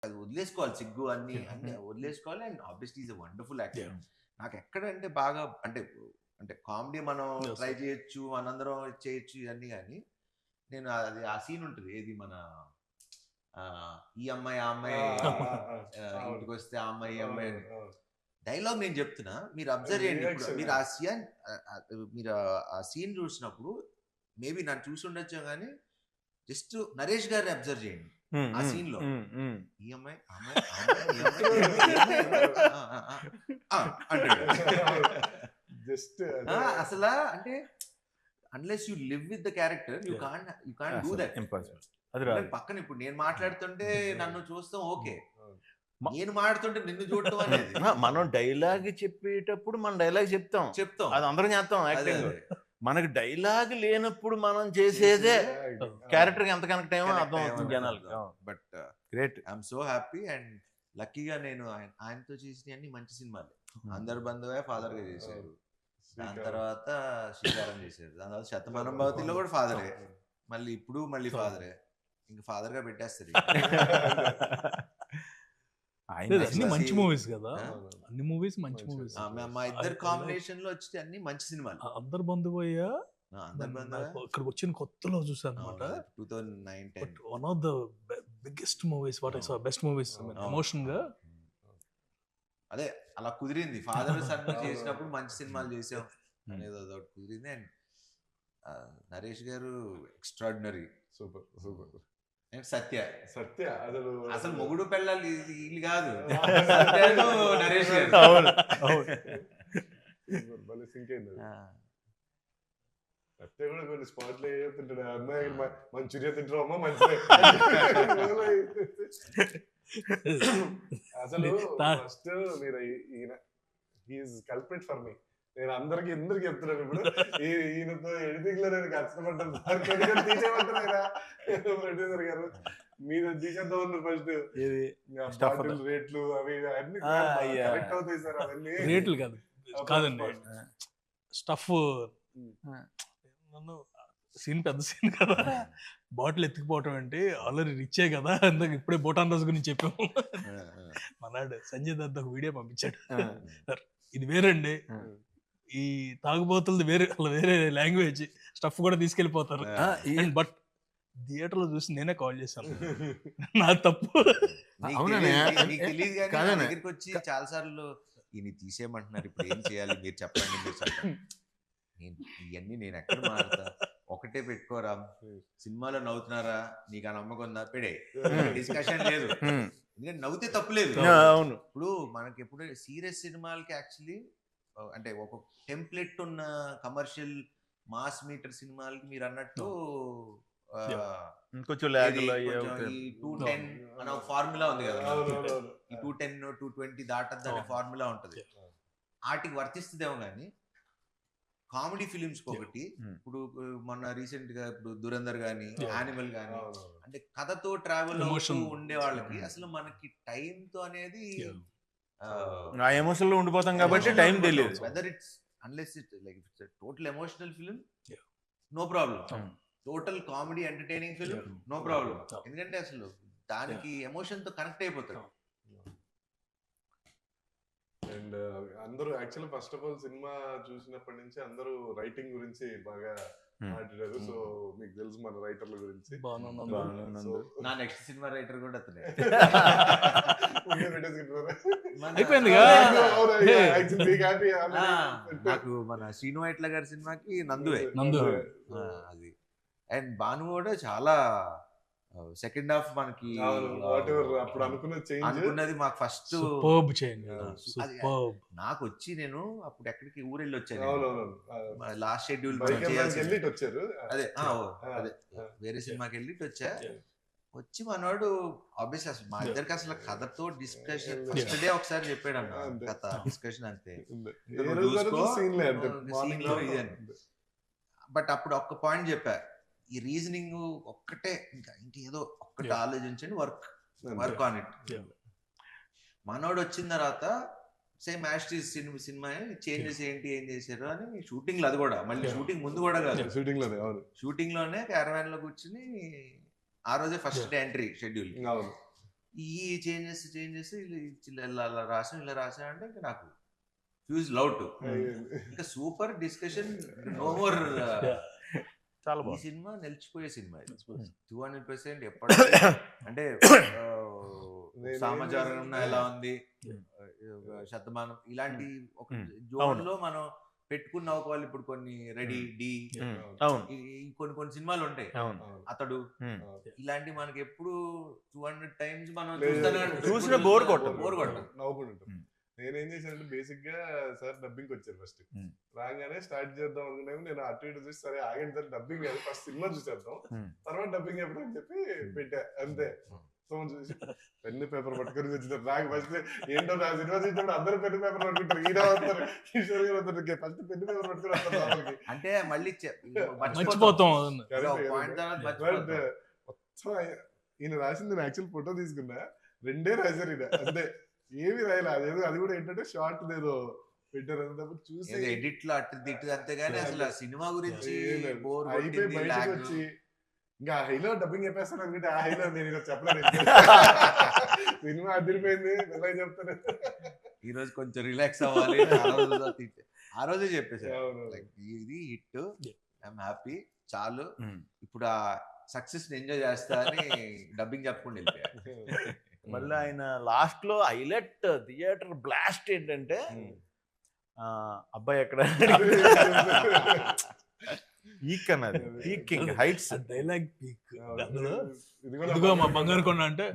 అది వదిలేసుకోవాలి, సిగ్గు అన్ని అన్ని వదిలేసుకోవాలి. And obviously is a wonderful actor. నాకు ఎక్కడంటే బాగా అంటే అంటే కామెడీ మనం ట్రై చేయొచ్చు, మనందరం చేయొచ్చు ఇవన్నీ, కానీ నేను అది ఆ సీన్ ఉంటుంది ఏది మన ఈ అమ్మాయి ఆ అమ్మాయి ఇంటికి వస్తే ఆ అమ్మాయి ఈ అమ్మాయి డైలాగ్ నేను చెప్తున్నా, మీరు అబ్జర్వ్ చేయండి. ఇప్పుడు మీరు ఆ సీన్ చూసినప్పుడు మేబీ నన్ను చూసి ఉండొచ్చు, కానీ జస్ట్ నరేష్ గారిని అబ్జర్వ్ చేయండి ఆ సీన్ లో. ఈ అమ్మాయి అసలు అంటే unless you live with the character you can't do that. పక్కన ఇప్పుడు నేను మాట్లాడుతుంటే నన్ను చూస్తాం ఓకే, నేను మాట్లాడుతుంటే నిన్ను చూడటం అనేది. మనం డైలాగ్ చెప్పేటప్పుడు మనం డైలాగ్ చెప్తాం, అది అందరం చేస్తాం యాక్టింగ్. మనకి డైలాగ్ లేనప్పుడు మనం చేసేదే క్యారెక్టర్ ఎంత కనెక్ట్ అయ్యో అర్థం అవుతుంది జనాలకి. But great, I'm so happy and లక్కీగా నేను ఆయనతో చేసిన అన్ని మంచి సినిమాలు. అందరు బంధువే ఫాదర్ గా చేశారు, దాని తర్వాత శ్రీకారం చేశారు, దాని తర్వాత శతమానం భవతిలో కూడా ఫాదరే, మళ్ళీ ఇప్పుడు మళ్ళీ ఫాదరే, ఇంకా ఫాదర్ గా పెట్టేస్తారు. అన్ని మంచి మూవీస్ కదా, అన్ని మూవీస్ మంచి మూవీస్. మా ఇద్దరు కాంబినేషన్ లో వచ్చి అన్ని మంచి సినిమాలు. అందరు బంధువయ్యా ఇక్కడికి వచ్చిన కొత్తలో చూసాను అనమాట. 2009 one of the biggest movies, what I saw best movies emotion గా. అదే అలా కుదిరింది, ఫాదర్ సన్ చేసినప్పుడు మంచి సినిమాలు చేసాం అనేది అదొకటి కుదిరింది. అండ్ నరేష్ గారు ఎక్స్ట్రాడినరీ, సూపర్ సూపర్. సత్య అసలు మొగుడు పెళ్ళాలి వీళ్ళు కాదు, నరేష్ గారు. సత్య కూడా కొన్ని స్పాట్లు తింటాడు, అమ్మాయి మంచూరియా తింటారు అమ్మా మంచిగా. అసలు ఫస్ట్ మీరు ఈయన హీఈస్ కల్ప్రిట్ ఫర్ మీ. నేను అందరికి ఎందుకు చెప్తున్నాను ఇప్పుడు, ఈయనతో ఎడిటింగ్ లో నేను కష్టపడ్డాను, ప్రొడ్యూసర్ గారు మీద తీసేద్దాం ఉన్నారు ఫస్ట్ రేట్లు అవి అన్ని కరెక్ట్ అవుతాయి సార్. అవన్నీ రేట్లు కాదండి, స్టఫ్. నన్ను సీన్ పెద్ద సీన్ కదా, బాటిల్ ఎత్తుకుపోవటం అంటే ఆల్రెడీ రిచ్చే కదా, అందుకు ఇప్పుడే బోటాన్ రోజు గురించి చెప్పాము. మనాడు సంజయ్ దత్ ఒక వీడియో పంపించాడు, సార్ ఇది వేరండి, ఈ తాగుబోతులది వేరే, వేరే లాంగ్వేజ్, స్టఫ్ కూడా తీసుకెళ్ళిపోతారు. బట్ థియేటర్ లో చూసి నేనే కాల్ చేశాను, నా తప్పు. దగ్గరికి వచ్చి చాలా సార్లు ఈయన తీసేయమంటున్నారు, ఇప్పుడు ఏం చేయాలి మీరు చెప్పండి, మీరు చెప్పండి. ఇవన్నీ నేను ఎక్కడ మారుతా, ఒకటే పెట్టుకోరా, సినిమాలో నవ్వుతున్నారా, నీకు ఆ నమ్మకం ఉందా, పెడే, డిస్కషన్ లేదు. ఎందుకంటే నవ్వుతే తప్పు లేదు. ఇప్పుడు మనకి ఎప్పుడు సీరియస్ సినిమాలకి యాక్చువల్లీ అంటే ఒక టెంప్లెట్ ఉన్న కమర్షియల్ మాస్ మీటర్ సినిమాలకి మీరు అన్నట్టు కొంచెం 210 అనే ఫార్ములా ఉంది కదా, ఈ 210 220 దాటద్దు అనే ఫార్ములా ఉంటది, వాటికి వర్తిస్తుందేమో. కానీ కామెడీ ఫిలిమ్స్ ఒకటి, ఇప్పుడు మొన్న రీసెంట్ గా ఇప్పుడు దురందర్ గానీ యానిమల్ గానీ, అంటే కథతో ట్రావెల్ అవుతూ ఉండే వాళ్ళకి అసలు మనకి టైం తో అనేది ఎమోషన్ లో ఉండిపోతాం కాబట్టి టైం తెలియదు. Whether it's unless it like it's total emotional film, no problem. Total comedy entertaining film, no problem. ఎందుకంటే అసలు దానికి ఎమోషన్ తో కనెక్ట్ అయిపోతాడు. అండ్ అందరూ actually first of all cinema చూసినప్పటి నుంచి అందరూ రైటింగ్ గురించి బాగా మాట్లాడారు. సో మీకు తెలుసు మన రైటర్ల గురించి. నా నెక్స్ట్ సినిమా రైటర్ కూడా అతనే. నాకు మన శ్రీను వైట్ల గారి సినిమాకి నందువే అది. అండ్ భాను కూడా చాలా సెకండ్ హాఫ్ మనకి అప్పుడు అనుకున్నది మాకు ఫస్ట్ నాకు వచ్చి, నేను అప్పుడు ఎక్కడికి ఊరెళ్ళి వచ్చాను, లాస్ట్ షెడ్యూల్ అదే అదే వేరే సినిమాకి వెళ్ళిట్ వచ్చా. వచ్చి మనోడు ఆబ్వియస్ అసలు మా ఇద్దరికి అసలు కథతో డిస్కషన్ ఫస్ట్ డే ఒకసారి చెప్పాడు అన్న, కథ డిస్కషన్ అంతే. బట్ అప్పుడు ఒక్క పాయింట్ చెప్పా, ఈ రీజనింగ్ ఒక్కటే, ఇంకా ఇంకేదో ఒక్కటి ఆలోచించండి, వర్క్ ఆన్ ఇట్. మనోడు వచ్చిన తర్వాత సేమ్ యాస్టీస్ సినిమా చేంజెస్ ఏంటి, ఏం చేశారు అని షూటింగ్ లో, అది కూడా మళ్ళీ షూటింగ్ ముందు కూడా కాదు, షూటింగ్ లోనే క్యారవాన్ లో కూర్చుని ఆ రోజే ఫస్ట్ డే ఎంట్రీ షెడ్యూల్ ఈ చేంజెస్ ఇలా ఇలా రాసా అంటే ఇంకా నాకు ఫ్యూజ్ లౌట్, ఇంకా సూపర్ డిస్కషన్, నో మోర్. చాలా ఈ బాగుంది సినిమా నిలిచిపోయే సినిమా 200%. ఎప్పటి అంటే సామాచారం ఎలా ఉంది, శతమానం ఇలాంటి ఒక జోన్ లో మనం పెట్టుకున్న వాళ్ళు ఇప్పుడు కొన్ని రెడీ డి కొన్ని సినిమాలు ఉంటాయి, అతడు ఇలాంటి మనకి ఎప్పుడు 200 times మనం చూసిన బోర్ కొట్టం. నవ్వుకుంటాం. నేనేం చేశానంటే బేసిక్ గా సార్ డబ్బింగ్ వచ్చారు ఫస్ట్, రాగానే స్టార్ట్ చేద్దాం అనుకున్నాము. నేను అటు ఇటు చూసి సరే ఆగండి సార్ డబ్బింగ్ కాదు ఫస్ట్ సినిమా చూసేద్దాం, తర్వాత డబ్బింగ్ ఎప్పుడు అని చెప్పి పెట్టా అంతే. సో చూసి పెన్ను పేపర్ పట్టుకొని వచ్చినారు. నాకు ఫస్ట్ ఏంటో నా సినిమా చూసినప్పుడు అందరూ పెన్ను పేపర్ పట్టుకుంటారు, ఈయన వస్తారు, కిషోర్ గారు వస్తారు, ఫస్ట్ పెన్ను పేపర్ పట్టుకుని వస్తారు. అంటే మళ్ళీ మర్చిపోతాం. మొత్తం ఈయన రాసింది నేను యాక్చువల్ ఫోటో తీసుకున్నా, 2 రాశారు ఈయన అంతే, ఏమి రాయలే. అదేదో అది కూడా ఏంటంటే షార్ట్ ఏదో పెట్టారు, అంతప్పుడు చూసి ఎడిట్ లో అటు దిట్టు అంతేగాని అసలు సినిమా గురించి అయిపోయి బయటకు వచ్చి ఇంకా హైలో డబ్బింగ్ చెప్పేస్తాను అనుకుంటే ఆ హైలో నేను ఇలా చెప్పలేదు. సినిమా అదిరిపోయింది ఎలా చెప్తాను. ఈ రోజు కొంచెం రిలాక్స్ అవ్వాలి, ఆ రోజే చెప్పేసాను ఇది హిట్, ఐఎమ్ హ్యాపీ, చాలు ఇప్పుడు ఆ సక్సెస్ ఎంజాయ్ చేస్తా అని డబ్బింగ్ చెప్పకుండా వెళ్ళిపోయారు. మళ్ళీ ఆయన లాస్ట్ లో హైలైట్ థియేటర్ బ్లాస్ట్ ఏంటంటే అబ్బాయి ఎక్కడ పీక్ అన్నది, పీకింగ్ హైట్స్ డైలాగ్ పీక్. ఇదిగో మా బంగారు కొండ అంటే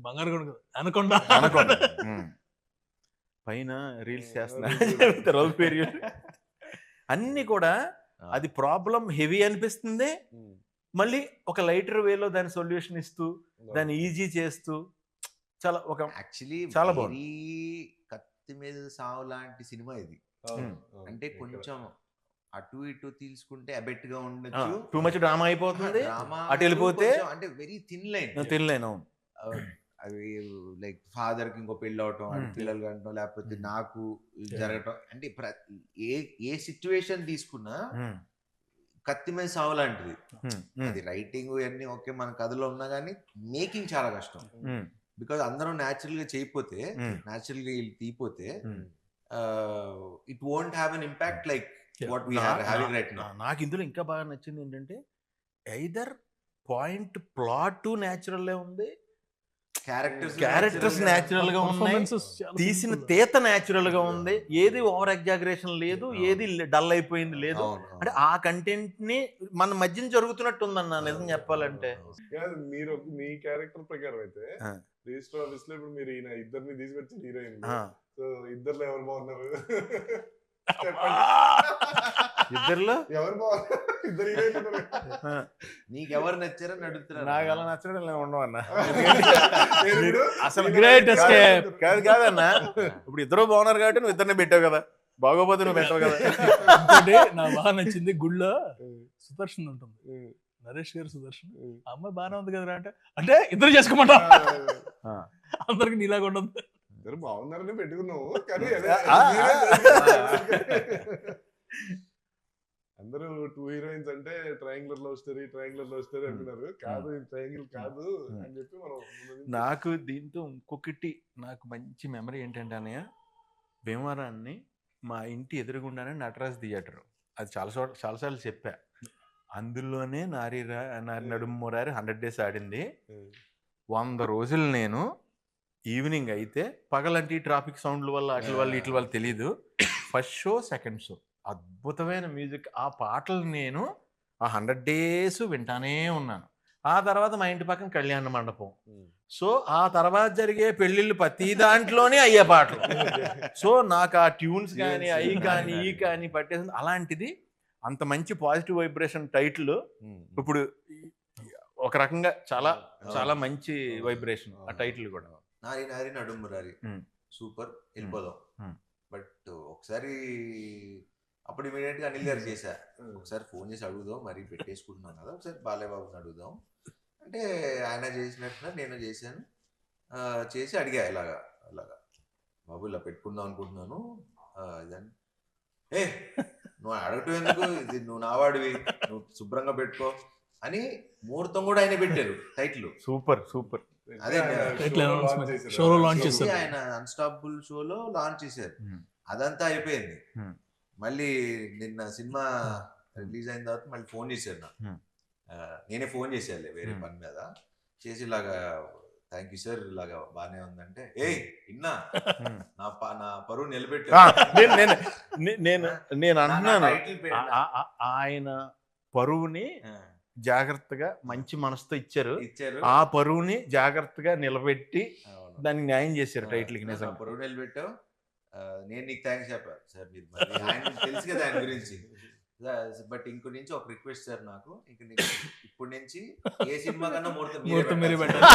బంగారు కొండ అనకొండ పైన రీల్స్ చేస్తున్నా అన్ని కూడా. అది ప్రాబ్లం హెవీ అనిపిస్తుంది, మళ్ళీ ఒక లైటర్ వేలో దాని సొల్యూషన్ ఇస్తూ దాన్ని ఈజీ చేస్తూ చాలా ఒక యాక్చువల్లీ చాలా బాగుంది. కత్తి మీద సావు లాంటి సినిమా ఇది. అంటే కొంచెం అటు ఇటు తీసుకుంటే అబెట్ గా ఉండొచ్చు, టూ మచ్ డ్రామా అయిపోతుంది, అటు వెళ్ళిపోతే అంటే వెరీ థిన్ లైన్. అవి లైక్ ఫాదర్ కి ఇంకో పెళ్ళి అవటం, పిల్లలు కంటం, లేకపోతే నాకు జరగటం, అంటే ఏ సిచ్యువేషన్ తీసుకున్నా కత్తి మీద సావు లాంటిది. అది రైటింగ్ ఇవన్నీ ఓకే మన కథలో ఉన్నా కానీ మేకింగ్ చాలా కష్టం. బికాజ్ అందరూ న్యాచురల్ గా చేయకపోతే, న్యాచురల్ గా తీయపోతే it won't have an impact like what we are having right now. నాకు ఇందులో ఇంకా బాగా నచ్చింది ఏంటంటే ఐదర్ పాయింట్ ప్లాట్ న్యాచురల్ ఉంది, క్యారెక్టర్స్ న్యాచురల్ గా ఉన్నాయి, తీసిన తీత న్యాచురల్ గా ఉంది, ఏది ఓవర్ ఎగ్జాగరేషన్ లేదు, ఏది డల్ అయిపోయింది లేదు. అంటే ఆ కంటెంట్ ని మన మధ్యన జరుగుతున్నట్టు ఉందన్న నిజం చెప్పాలంటే. మీరు మీ క్యారెక్టర్ ప్రకారం అయితే రిజిస్టర్ ఆఫీస్ లో ఇప్పుడు మీరు ఈయన ఇద్దరిని తీసుకొచ్చి హీరోయిన్, సో ఇద్దరులో ఎవరు బాగున్నారు? ఇద్దరులో ఎవరు బాగున్నారు? ఇద్దరు హీరోయిన్ నీకెవరు నచ్చారని అడుగుతున్నారు. నాకు అలా నచ్చడం ఉండవు అన్న, అసలు గ్రేట్ ఎస్కేప్ కాదన్నా. ఇప్పుడు ఇద్దరు బాగున్నారు కాబట్టి నువ్వు ఇద్దరిని పెట్టావు కదా, బాగోపోతే నువ్వు పెట్టావు కదా. నాకు బాగా నచ్చింది గుళ్ళో సుదర్శన్ ఉంటుంది, నరేష్ గారు సుదర్శన్, అమ్మాయి బాగానే ఉంది కదరా అంటే, అంటే ఇద్దరు చేసుకోమంటా, అందరికి నీలాగా ఉండదు, ఇద్దరు బాగున్నారని పెట్టుకున్నావు కానీ అందరూ 2 హీరోయిన్స్ అంటే ట్రయాంగులర్ లవ్ స్టోరీ అంటున్నారు. కాదు, ట్రయాంగిల్ కాదు అని చెప్పి మనం. నాకు దీంతో ఇంకొకటి నాకు మంచి మెమరీ ఏంటంటే అన్నయ్య, భీమవరాన్ని మా ఇంటి ఎదురుగుండానే నటరాజ్ థియేటర్, అది చాలాసార్లు చెప్పా. అందులోనే నారి నడుమురారి 100 days ఆడింది. 100 రోజులు నేను ఈవినింగ్ అయితే, పగలంటే ట్రాఫిక్ సౌండ్ల వల్ల అట్ల వల్ల ఇట్ల వల్ల తెలీదు, ఫస్ట్ షో సెకండ్ షో అద్భుతమైన మ్యూజిక్, ఆ పాటలు నేను ఆ 100 days వింటానే ఉన్నాను. ఆ తర్వాత మా ఇంటి పక్కన కళ్యాణ మండపం, సో ఆ తర్వాత జరిగే పెళ్ళిళ్ళు ప్రతి దాంట్లోనే అయ్యే పాటలు. సో నాకు ఆ ట్యూన్స్ కానీ అవి కానీ ఈ కానీ పట్టేసింది. అలాంటిది అంత మంచి పాజిటివ్ వైబ్రేషన్ టైటిల్ ఇప్పుడు ఒక రకంగా చాలా చాలా మంచి వైబ్రేషన్ ఆ టైటిల్ కూడా. నారి నారి నడుమురారి సూపర్, వెళ్ళిపోదాం. బట్ ఒకసారి అప్పుడు ఇమీడియట్ గా అనిల్ గారు చేశా, ఒకసారి ఫోన్ చేసి అడుగుదాం, మరి పెట్టేసుకుంటున్నాం కదా, ఒకసారి బాలయ్యబాబుని అడుగుదాం అంటే ఆయన చేసినట్టుగా నేను చేశాను. చేసి అడిగా అలాగా బాబు ఇలా పెట్టుకుందాం అనుకుంటున్నాను ఇదని. నువ్వు అడగటం ఎందుకు, ఇది నువ్వు నావాడివి, నువ్వు శుభ్రంగా పెట్టుకో అని ముహూర్తం కూడా ఆయన పెట్టారు టైటిల్. Super super. అదే Title announcement. Showలో launch చేశారు. ఆయన అన్స్టాపబుల్ షోలో లాంచ్ చేశారు. అదంతా అయిపోయింది. మళ్ళీ నిన్న సినిమా రిలీజ్ అయిన తర్వాత మళ్ళీ ఫోన్ చేశారు నాకు. నేనే ఫోన్ చేశాను వేరే పని మీద చేసి ఇలాగా థ్యాంక్ యూ సార్ ఇలాగా బానే ఉందంటే ఏయ్ ఇన్నా నా పరువు నిలబెట్టు నేను అంటున్నాను ఆయన పరువుని జాగ్రత్తగా మంచి మనసుతో ఇచ్చారు. ఆ పరువుని జాగ్రత్తగా నిలబెట్టి దానికి న్యాయం చేశారు టైటిల్ కి. నిజంగా పరువు నిలబెట్టావు. నేను నీకు థ్యాంక్స్ చెప్పాను సార్. మీరు ఆయన తెలుసు కదా ఆయన గురించి. బట్ ఇంకో నుంచి ఒక రిక్వెస్ట్ సార్ నాకు ఇప్పటి నుంచి ఏ సినిమా కన్నా ముహూర్తం మీరే పెట్టాలి.